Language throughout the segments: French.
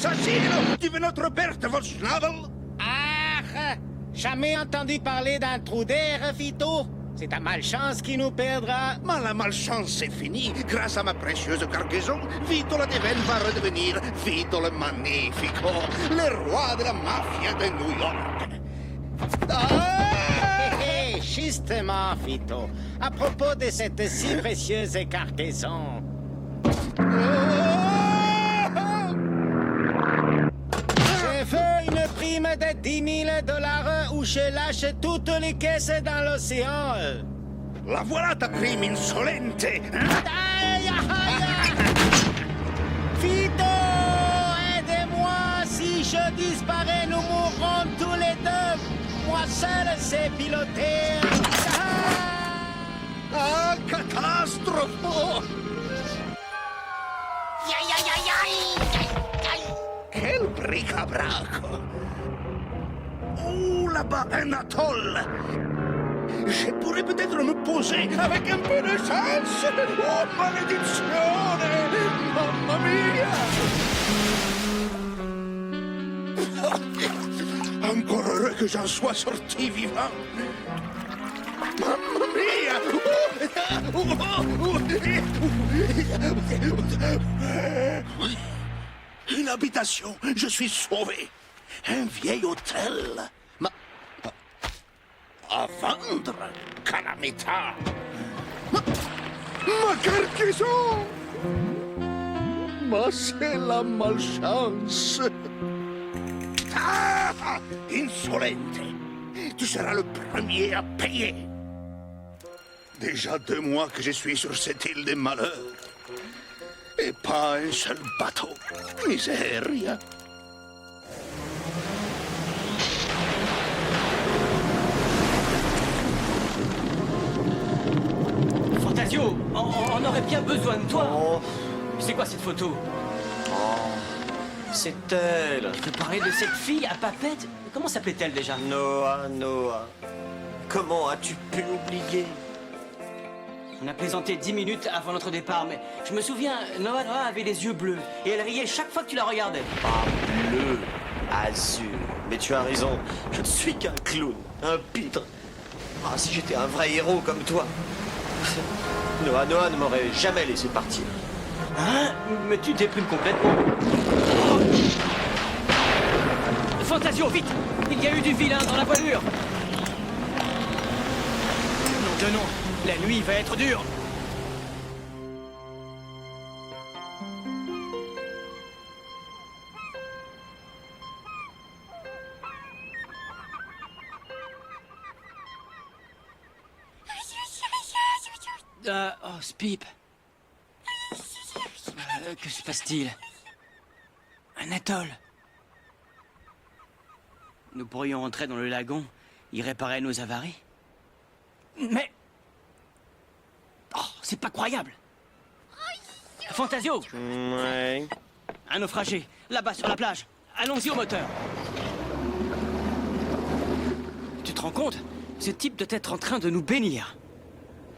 assassino di notre Berthe von Schnabel? Ah, jamais entendu parler d'un trou d'air, Vito? C'est ta malchance qui nous perdra. Mais la malchance est finie. Grâce à ma précieuse cargaison, Vito la Devenne va redevenir Vito le Magnifico, le roi de la mafia de New York. Hé, hé, justement, Vito, à propos de cette si précieuse cargaison. Je veux une prime de 10 000 $ ou je lâche toutes les caisses dans l'océan. La voilà ta prime insolente. Aïe, aïe! Vito, aidez-moi! Si je disparais, nous mourrons tous les deux. Moi seul sais piloter. Ah, catastrophe! Aïe, aïe, aïe, aïe, aïe. Quel bric-à-brac! Oh, là-bas, un atoll! Je pourrais peut-être me poser avec un peu de chance! Oh, malédiction! Mamma mia! Encore heureux que j'en sois sorti vivant! Mamma mia! Une habitation, je suis sauvé. Un vieil hôtel. À vendre, calamita. Ma cargaison. Mais c'est la malchance. Ah, insolente. Tu seras le premier à payer. Déjà 2 mois que je suis sur cette île des malheurs. Et pas un seul bateau. Miséria. Fantasio, on aurait bien besoin de toi. Oh. C'est quoi cette photo? C'est elle. Tu parlais de cette fille à papette? Comment s'appelait-elle déjà? Noah. Comment as-tu pu l'oublier? On a plaisanté 10 minutes avant notre départ, mais je me souviens, Noah avait les yeux bleus et elle riait chaque fois que tu la regardais. Ah, bleu, azur. Mais tu as raison, je ne suis qu'un clown, un pitre. Ah, si j'étais un vrai héros comme toi. Noah ne m'aurait jamais laissé partir. Hein? Mais tu déprimes complètement. Fantasio, vite! Il y a eu du vilain dans la voilure. Non de non, la nuit va être dure. Oh, Spip. Que se passe-t-il? Un atoll. Nous pourrions entrer dans le lagon, y réparer nos avaries. Mais... Oh, c'est pas croyable. Fantasio! Ouais. Un naufragé, là-bas sur la plage. Allons-y au moteur. Tu te rends compte? Ce type doit être en train de nous bénir.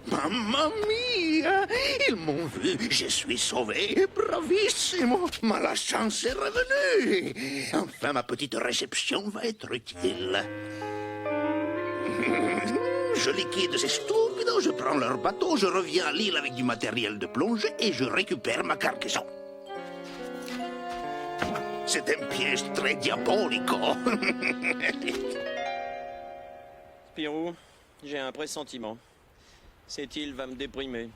Mamma mia! Ils m'ont vu, je suis sauvé, bravissimo! Mais la chance est revenue! Enfin, ma petite réception va être utile. Je liquide ces stupides, je prends leur bateau, je reviens à l'île avec du matériel de plongée et je récupère ma cargaison. C'est un piège très diabolico. Spirou, j'ai un pressentiment. Cette île va me déprimer.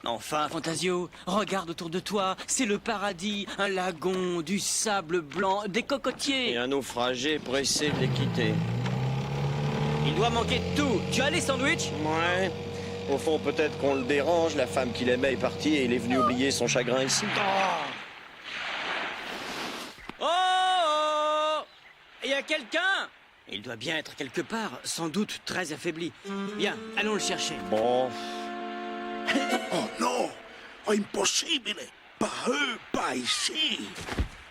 Enfin, Fantasio, regarde autour de toi. C'est le paradis, un lagon, du sable blanc, des cocotiers. Et un naufragé pressé de les quitter. Il doit manquer de tout. Tu as les sandwichs? Ouais. Au fond, peut-être qu'on le dérange. La femme qu'il aimait est partie et il est venu oublier son chagrin ici. Oh! Il y a quelqu'un? Il doit bien être quelque part, sans doute très affaibli. Bien, allons le chercher. Bon. Oh non! Impossible! Pas eux, pas ici!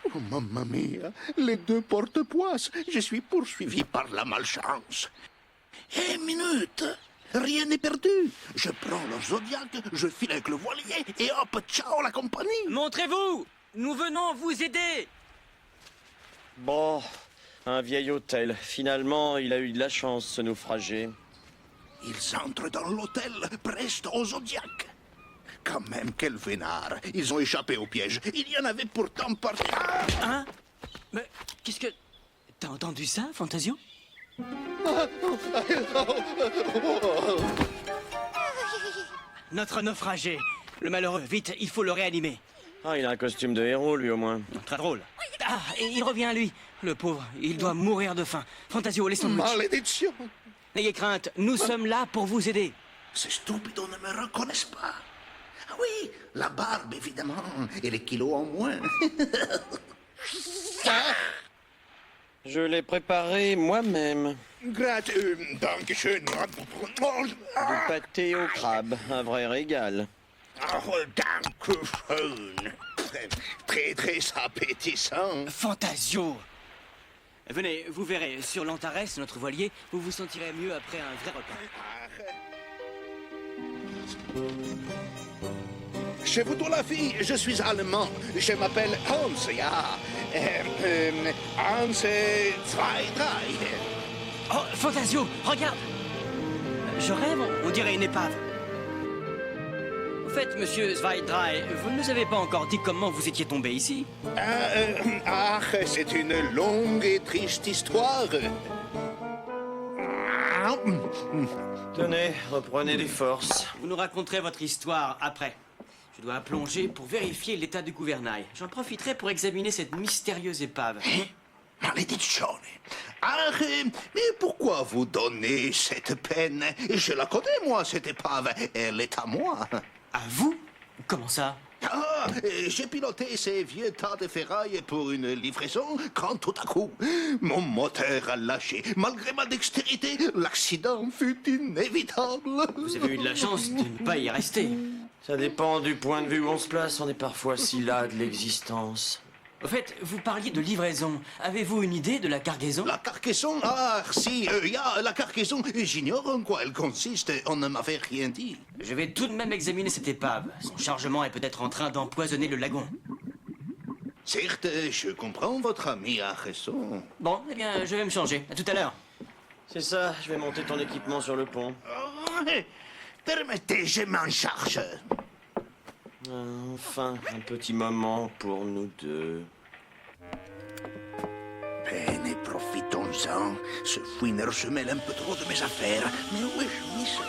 Oh, mamma mia! Les 2 porte-poisses! Je suis poursuivi par la malchance! Eh, minute! Rien n'est perdu! Je prends leur zodiaque, je file avec le voilier et hop, ciao la compagnie! Montrez-vous! Nous venons vous aider! Bon, un vieil hôtel. Finalement, il a eu de la chance, ce naufragé. Ils entrent dans l'hôtel, presque au Zodiac. Quand même, quel vénard. Ils ont échappé au piège. Il y en avait pourtant partout. Ah! Hein? Mais qu'est-ce que... T'as entendu ça, Fantasio? Notre naufragé. Le malheureux, vite, il faut le réanimer. Ah, il a un costume de héros, lui, au moins. Très drôle. Ah, et il revient, lui. Le pauvre, il doit mourir de faim. Fantasio, laissons-le. Malédiction! N'ayez crainte, nous sommes là pour vous aider. Ces stupidos ne me reconnaissent pas. Ah oui, la barbe, évidemment, et les kilos en moins. Je l'ai préparé moi-même. Dankeschön. Du pâté au crabe, un vrai régal. Dankeschön. Très, très appétissant. Fantasio! Venez, vous verrez, sur l'Antares, notre voilier, vous vous sentirez mieux après un vrai repas. Je vous dois la vie, je suis allemand. Je m'appelle Hans, ja. Hans Zweidrei. Oh, Fantasio, regarde! Je rêve, on dirait une épave. Au fait, monsieur Zweidrei, vous ne nous avez pas encore dit comment vous étiez tombé ici. C'est une longue et triste histoire. Tenez, reprenez des forces. Vous nous raconterez votre histoire après. Je dois plonger pour vérifier l'état du gouvernail. J'en profiterai pour examiner cette mystérieuse épave. Malédiction. Mais pourquoi vous donnez cette peine? Je la connais, moi, cette épave. Elle est à moi. À vous? Comment ça? Ah, j'ai piloté ces vieux tas de ferraille pour une livraison quand tout à coup, mon moteur a lâché. Malgré ma dextérité, l'accident fut inévitable. Vous avez eu de la chance de ne pas y rester. Ça dépend du point de vue où on se place. On est parfois si las de l'existence. Au fait, vous parliez de livraison. Avez-vous une idée de la cargaison? La cargaison? Ah, si, la cargaison. J'ignore en quoi elle consiste. On ne m'avait rien dit. Je vais tout de même examiner cette épave. Son chargement est peut-être en train d'empoisonner le lagon. Certes, je comprends, votre ami a raison. Bon, eh bien, je vais me changer. À tout à l'heure. C'est ça, je vais monter ton équipement sur le pont. Permettez, je m'en charge. Enfin, un petit moment pour nous deux. Bene, profitons-en. Ce fouineur se mêle un peu trop de mes affaires. Mais où ai-je mis ça?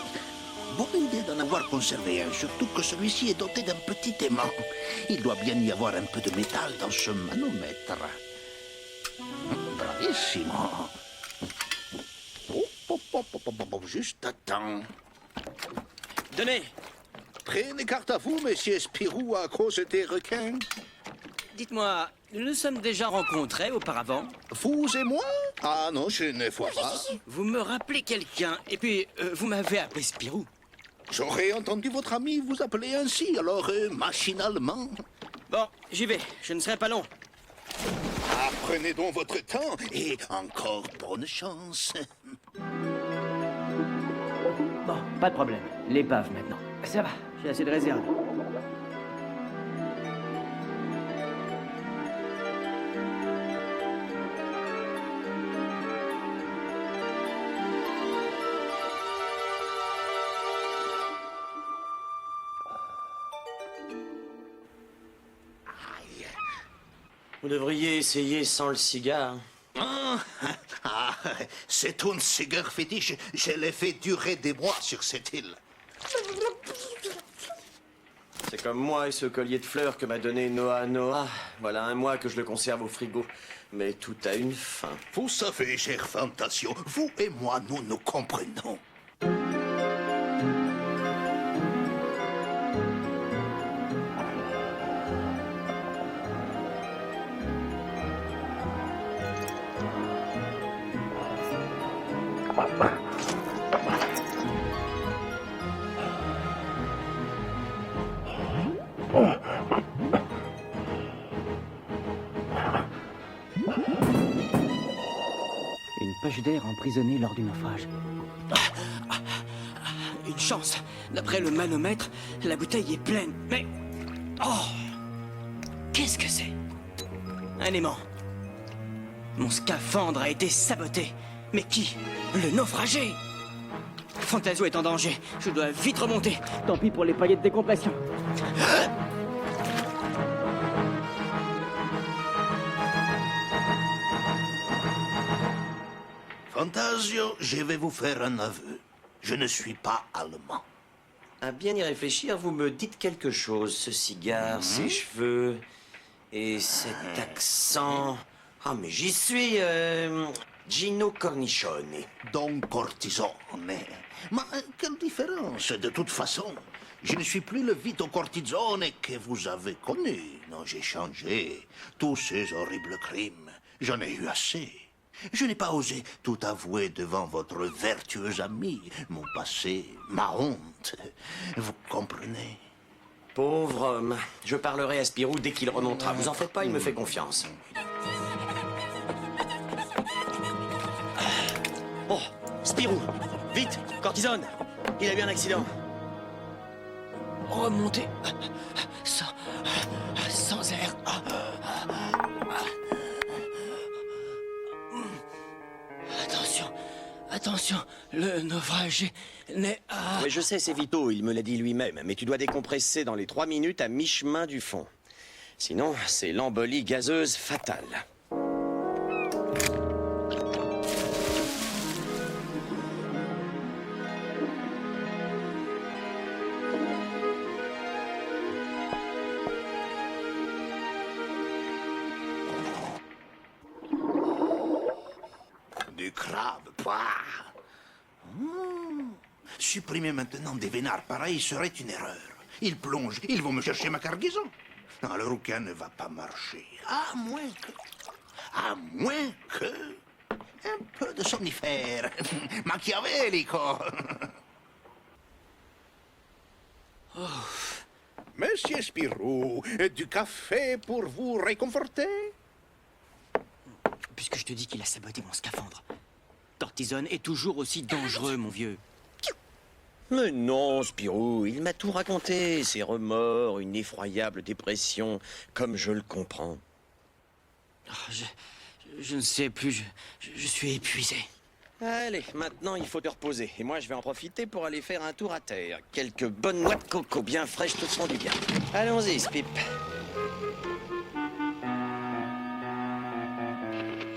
Bonne idée d'en avoir conservé un, surtout que celui-ci est doté d'un petit aimant. Il doit bien y avoir un peu de métal dans ce manomètre. Bravissimo. Juste à temps. Donnez! Prenez garde à vous, monsieur Spirou, à cause des requins. Dites-moi, nous nous sommes déjà rencontrés auparavant? Vous et moi? Ah non, je ne vois pas. Vous me rappelez quelqu'un, et puis vous m'avez appelé Spirou. J'aurais entendu votre ami vous appeler ainsi, alors machinalement. Bon, j'y vais, je ne serai pas long. Prenez donc votre temps et encore bonne chance. Bon, pas de problème. L'épave maintenant. Ça va, j'ai assez de réserve. Vous devriez essayer sans le cigare. C'est un cigare fétiche. Je l'ai fait durer des mois sur cette île. C'est comme moi et ce collier de fleurs que m'a donné Noah. Voilà un mois que je le conserve au frigo. Mais tout a une fin. Vous savez, cher Fantasio, vous et moi, nous nous comprenons. Une poche d'air emprisonnée lors du naufrage. Une chance. D'après le manomètre, la bouteille est pleine. Mais... Oh! Qu'est-ce que c'est? Un aimant. Mon scaphandre a été saboté. Mais qui? Le naufragé! Fantasio est en danger. Je dois vite remonter. Tant pis pour les paillettes de décompression. Fantasio, je vais vous faire un aveu. Je ne suis pas allemand. À bien y réfléchir, vous me dites quelque chose. Ce cigare, ces cheveux et cet accent. Ah, mais j'y suis, Gino Cornichone. Don Cortisone. Mais quelle différence, de toute façon. Je ne suis plus le Vito Cortisone que vous avez connu. Non, j'ai changé. Tous ces horribles crimes, j'en ai eu assez. Je n'ai pas osé tout avouer devant votre vertueux ami. Mon passé, ma honte. Vous comprenez? Pauvre homme. Je parlerai à Spirou dès qu'il remontera. Vous en faites pas, il me fait confiance. Oh, Spirou, vite, Cortisone. Il a eu un accident. Remonter sans air. Attention, le naufragé n'est... Oui, je sais, c'est Vito, il me l'a dit lui-même. Mais tu dois décompresser dans les 3 minutes à mi-chemin du fond. Sinon, c'est l'embolie gazeuse fatale. Du crabe, pas. Supprimer maintenant des vénards pareils serait une erreur. Ils plongent, ils vont me chercher ma cargaison. Non, le rouquin ne va pas marcher. À moins que... Un peu de somnifère. Machiavélico. Monsieur Spirou, du café pour vous réconforter? Puisque je te dis qu'il a saboté mon scaphandre. Cortisone est toujours aussi dangereux, mon vieux. Mais non, Spirou, il m'a tout raconté. Ses remords, une effroyable dépression, comme je le comprends. Oh, je ne sais plus, je suis épuisé. Allez, maintenant il faut te reposer. Et moi je vais en profiter pour aller faire un tour à terre. Quelques bonnes noix de coco bien fraîches te font du bien. Allons-y, Spip.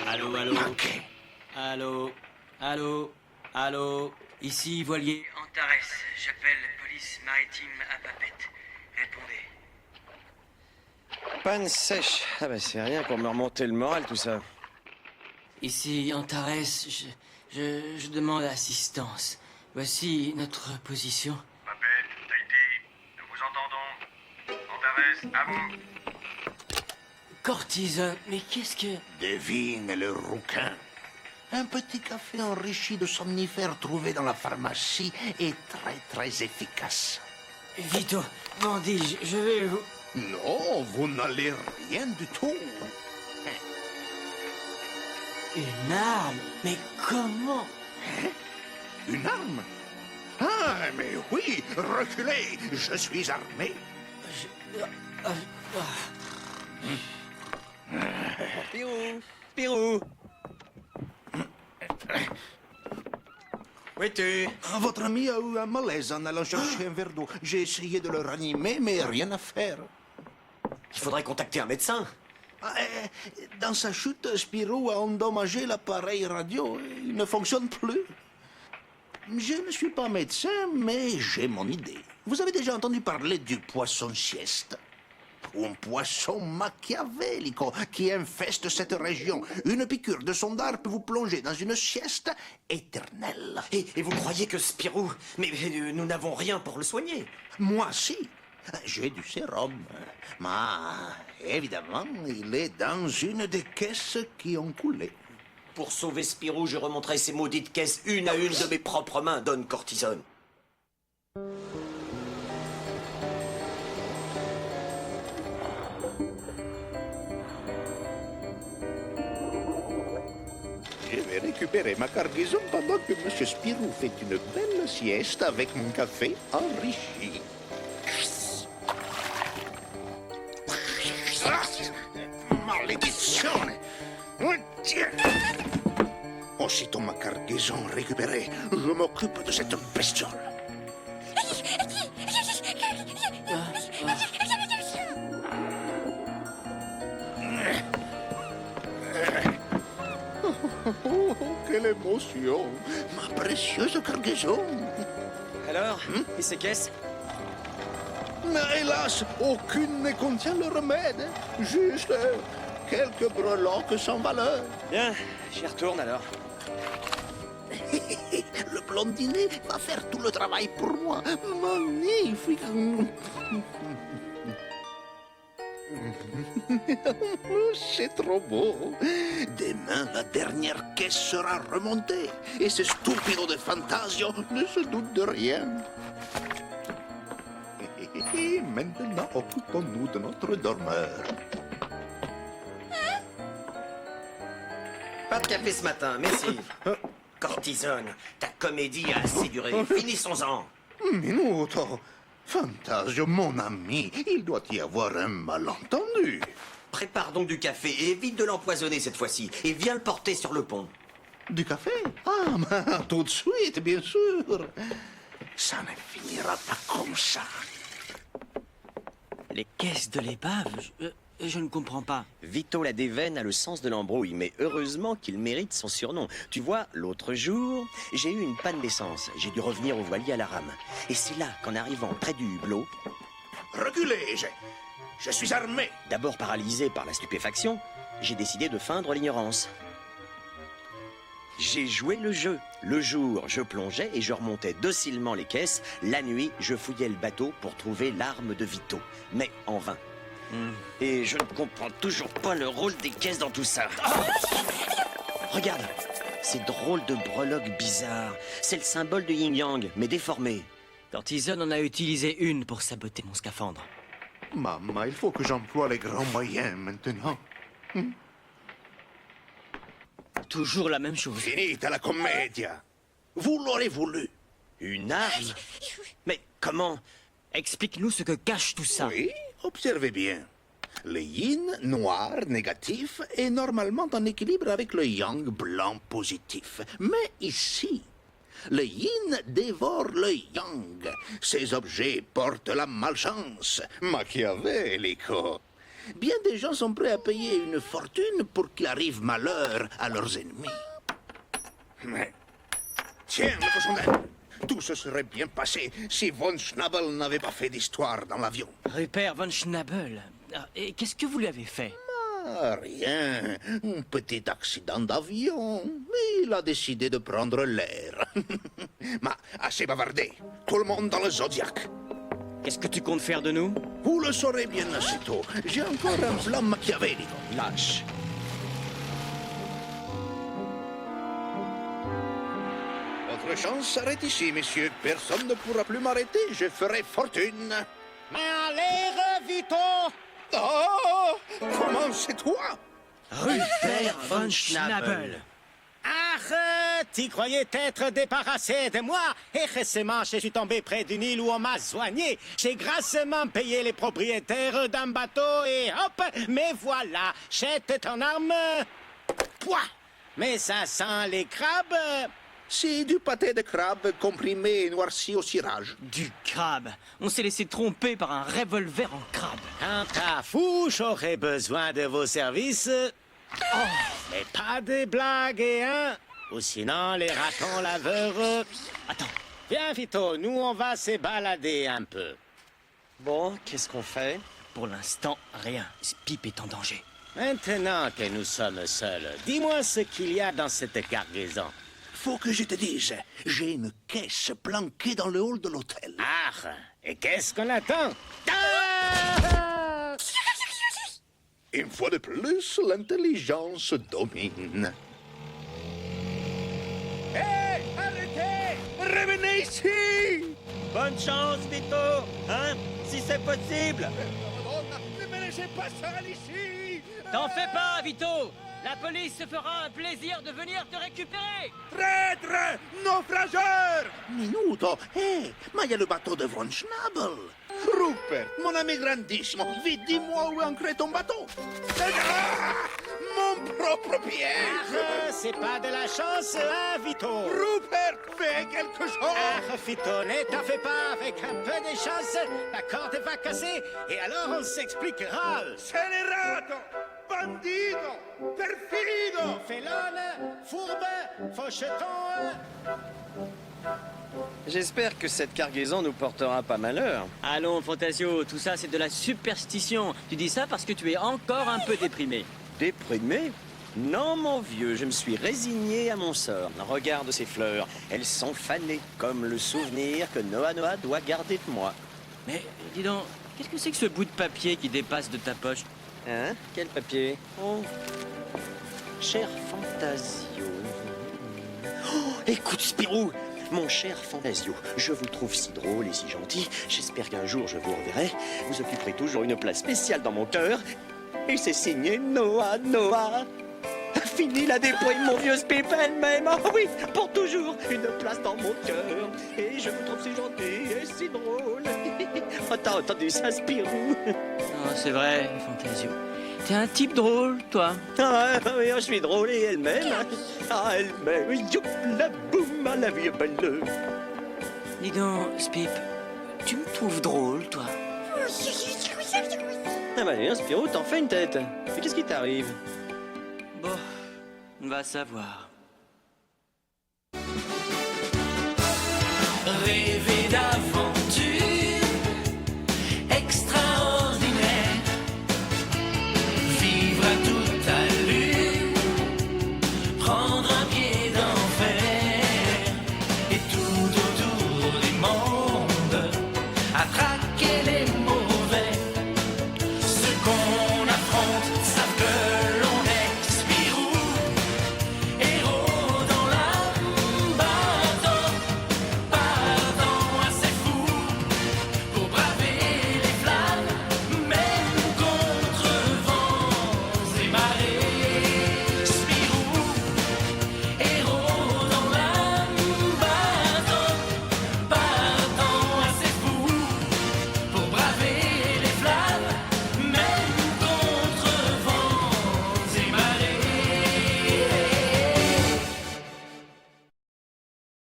Allô, allô. Manqué. Allô. Ici, voilier Antares. J'appelle police maritime à Papette. Répondez. Panne sèche. Ah bah c'est rien pour me remonter le moral tout ça. Ici, Antares, je demande assistance. Voici notre position. Papette, Tahiti, nous vous entendons. Antares, à vous. Cortisone, mais qu'est-ce que... Devine le rouquin. Un petit café enrichi de somnifères trouvé dans la pharmacie est très efficace. Vito, bandit, je vais vous... Non, vous n'allez rien du tout. Une arme? Mais comment? Une arme? Ah, mais oui, reculez, je suis armé. Spirou. Où es-tu? Votre ami a eu un malaise en allant chercher un verre d'eau. J'ai essayé de le ranimer, mais rien à faire. Il faudrait contacter un médecin. Dans sa chute, Spirou a endommagé l'appareil radio. Il ne fonctionne plus. Je ne suis pas médecin, mais j'ai mon idée. Vous avez déjà entendu parler du poisson sieste? Un poisson machiavélico qui infeste cette région. Une piqûre de son dard peut vous plonger dans une sieste éternelle. Et vous croyez que Spirou... Mais nous n'avons rien pour le soigner. Moi, si. J'ai du sérum. Mais évidemment, il est dans une des caisses qui ont coulé. Pour sauver Spirou, je remonterai ces maudites caisses une à une de mes propres mains, Don Cortisone. Je vais récupérer ma cargaison pendant que M. Spirou fait une belle sieste avec mon café enrichi. Malédiction! Tiens. Aussitôt ma cargaison récupérée, je m'occupe de cette bestiole. Oh, quelle émotion! Ma précieuse cargaison! Alors, et ces caisses? Mais hélas, aucune ne contient le remède. Juste quelques breloques sans valeur. Bien, j'y retourne alors. Le blondinet va faire tout le travail pour moi. Magnifique. C'est trop beau. Demain, la dernière caisse sera remontée. Et ce stupido de Fantasio ne se doute de rien. Maintenant, occupons-nous de notre dormeur. Pas de café ce matin, merci. Cortisone, ta comédie a assez duré. Finissons-en. Minuto. Fantasio, mon ami, il doit y avoir un malentendu. Prépare donc du café et évite de l'empoisonner cette fois-ci. Et viens le porter sur le pont. Du café? Ah, mais tout de suite, bien sûr. Ça ne finira pas comme ça. Les caisses de l'épave? Je ne comprends pas. Vito la Déveine a le sens de l'embrouille, mais heureusement qu'il mérite son surnom. Tu vois, l'autre jour, j'ai eu une panne d'essence. J'ai dû revenir au voilier à la rame. Et c'est là qu'en arrivant près du hublot, Reculez, je suis armé. d'abord paralysé par la stupéfaction, j'ai décidé de feindre l'ignorance. J'ai joué le jeu. Le jour, je plongeais et je remontais docilement les caisses. La nuit, je fouillais le bateau pour trouver l'arme de Vito. Mais en vain. Et je ne comprends toujours pas le rôle des caisses dans tout ça. Regarde, ces drôles de breloques bizarres. C'est le symbole de yin-yang, mais déformé. Cortisone en a utilisé une pour saboter mon scaphandre. Maman, il faut que j'emploie les grands moyens maintenant. Toujours la même chose. Finita la commedia. Vous l'aurez voulu. Une arme? Mais comment? Explique-nous ce que cache tout ça. Oui, observez bien. Le yin, noir, négatif, est normalement en équilibre avec le yang, blanc, positif. Mais ici, le yin dévore le yang. Ces objets portent la malchance. Machiavélico. Bien des gens sont prêts à payer une fortune pour qu'il arrive malheur à leurs ennemis. Mais... Tiens, le cochon d'Inde. Tout se serait bien passé si von Schnabel n'avait pas fait d'histoire dans l'avion. Rupert von Schnabel. Ah, et qu'est-ce que vous lui avez fait? Ah, rien. Un petit accident d'avion. Il a décidé de prendre l'air. Mais assez bavardé. Tout le monde dans le Zodiac. Qu'est-ce que tu comptes faire de nous? Vous le saurez bien assez tôt. J'ai encore un plan machiavélique. Lâche. Votre chance s'arrête ici, messieurs. Personne ne pourra plus m'arrêter. Je ferai fortune. Mais allez, Vito! Oh! Comment c'est toi? Rupert von Schnabel. Ah, tu croyais t'être débarrassé de moi? Et récemment, je suis tombé près d'une île où on m'a soigné. J'ai grassement payé les propriétaires d'un bateau et hop, me voilà. Jette ton arme. Pouah! Mais ça sent les crabes. C'est du pâté de crabe comprimé et noirci au cirage. Du crabe. On s'est laissé tromper par un revolver en crabe. Quant à vous, j'aurais besoin de vos services. Oh, mais pas de blagues, hein? Ou sinon, les ratons laveurs. Attends. Viens, Vito, nous, on va se balader un peu. Bon, qu'est-ce qu'on fait? Pour l'instant, rien. Spip est en danger. Maintenant que nous sommes seuls, dis-moi ce qu'il y a dans cette cargaison. Faut que je te dise, j'ai une caisse planquée dans le hall de l'hôtel. Ah, et qu'est-ce qu'on attend? Ah! Une fois de plus, l'intelligence domine. Hé, arrêtez! Revenez ici! Bonne chance, Vito! Hein? Si c'est possible! Ne me laissez pas seul ici! T'en fais pas, Vito! La police se fera un plaisir de venir te récupérer! Traître! Naufrageur! Minuto! Hé, ma il y a le bateau de von Schnabel! Rupert, mon ami grandissimo, vite dis-moi où est ancré ton bateau! Ah! mon propre piège. C'est pas de la chance, hein, Vito? Rupert, fais quelque chose. Vito, ne t'en fais pas. Avec un peu de chance, la corde va casser et alors on s'expliquera. Scélérato, bandido, perfido. Félone, fourbe, faucheton. J'espère que cette cargaison nous portera pas malheur. Allons, Fantasio, tout ça c'est de la superstition. Tu dis ça parce que tu es encore un peu déprimé. Déprimé? Non, mon vieux, je me suis résigné à mon sort. Regarde ces fleurs, elles sont fanées, comme le souvenir que Noah doit garder de moi. Mais dis donc, qu'est-ce que c'est que ce bout de papier qui dépasse de ta poche? Hein? Quel papier? Oh, cher Fantasio. Oh, écoute, Spirou! Mon cher Fantasio, je vous trouve si drôle et si gentil. J'espère qu'un jour je vous reverrai. Vous occuperez toujours une place spéciale dans mon cœur. Et c'est signé Noah. Fini la dépouille, mon vieux Spip elle-même. Oh oui, pour toujours, une place dans mon cœur. Et je vous trouve si gentil et si drôle. Oh, t'as entendu ça, Spirou? Oh, c'est vrai, Fantasio. T'es un type drôle, toi. Ah oui, je suis drôle et elle-même. Ah, elle-même. Youp, la boum, la vie est belle. Dis donc, Spip, tu me trouves drôle, toi? Ah bah viens, Spirou, t'en fais une tête. Mais qu'est-ce qui t'arrive? Bon, on va savoir. Rêver d'avant.